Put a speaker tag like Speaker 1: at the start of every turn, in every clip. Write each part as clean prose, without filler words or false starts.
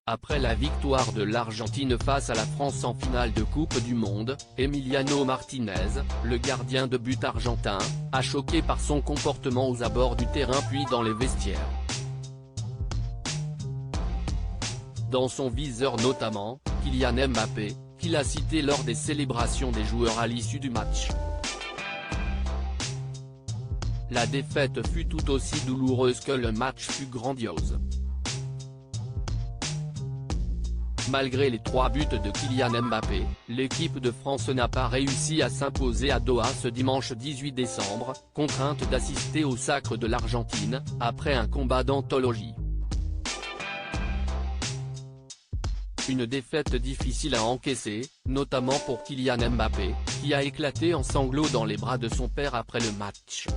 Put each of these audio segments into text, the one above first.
Speaker 1: Après la victoire de l'Argentine face à la France en finale de Coupe du Monde, Emiliano Martinez, le gardien de but argentin, a choqué par son comportement aux abords du terrain puis dans les vestiaires. Dans son viseur notamment, Kylian Mbappé, qu'il a cité lors des célébrations des joueurs à l'issue du match. La défaite fut tout aussi douloureuse que le match fut grandiose. Malgré les 3 buts de Kylian Mbappé, l'équipe de France n'a pas réussi à s'imposer à Doha ce dimanche 18 décembre, contrainte d'assister au sacre de l'Argentine, après un combat d'anthologie. Une défaite difficile à encaisser, notamment pour Kylian Mbappé, qui a éclaté en sanglots dans les bras de son père après le match.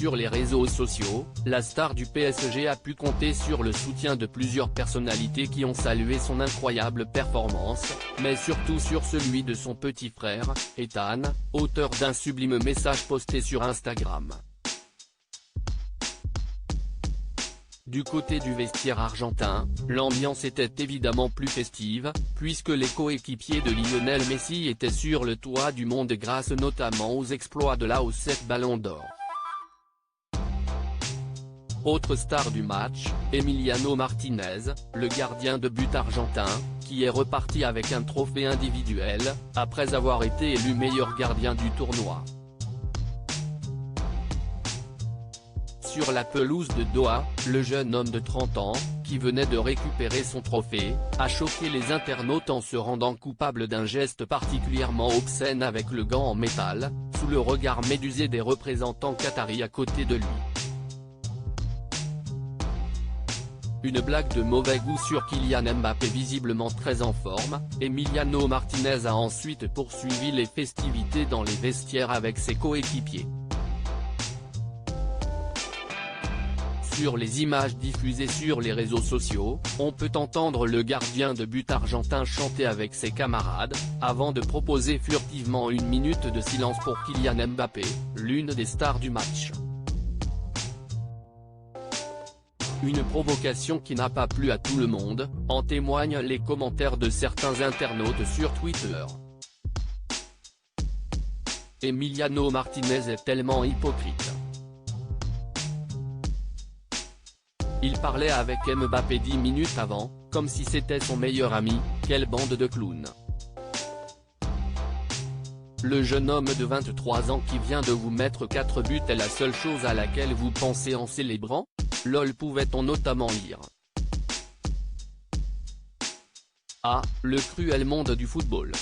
Speaker 1: Sur les réseaux sociaux, la star du PSG a pu compter sur le soutien de plusieurs personnalités qui ont salué son incroyable performance, mais surtout sur celui de son petit frère, Ethan, auteur d'un sublime message posté sur Instagram. Du côté du vestiaire argentin, l'ambiance était évidemment plus festive, puisque les coéquipiers de Lionel Messi étaient sur le toit du monde grâce notamment aux exploits de la aux 7 ballons d'or. Autre star du match, Emiliano Martinez, le gardien de but argentin, qui est reparti avec un trophée individuel, après avoir été élu meilleur gardien du tournoi. Sur la pelouse de Doha, le jeune homme de 30 ans, qui venait de récupérer son trophée, a choqué les internautes en se rendant coupable d'un geste particulièrement obscène avec le gant en métal, sous le regard médusé des représentants qataris à côté de lui. Une blague de mauvais goût sur Kylian Mbappé visiblement très en forme, Emiliano Martinez a ensuite poursuivi les festivités dans les vestiaires avec ses coéquipiers. Sur les images diffusées sur les réseaux sociaux, on peut entendre le gardien de but argentin chanter avec ses camarades, avant de proposer furtivement une minute de silence pour Kylian Mbappé, l'une des stars du match. Une provocation qui n'a pas plu à tout le monde, en témoignent les commentaires de certains internautes sur Twitter. Emiliano Martinez est tellement hypocrite. Il parlait avec Mbappé 10 minutes avant, comme si c'était son meilleur ami, quelle bande de clowns. Le jeune homme de 23 ans qui vient de vous mettre 4 buts est la seule chose à laquelle vous pensez en célébrant ? LOL pouvait-on notamment lire. Ah, le cruel monde du football.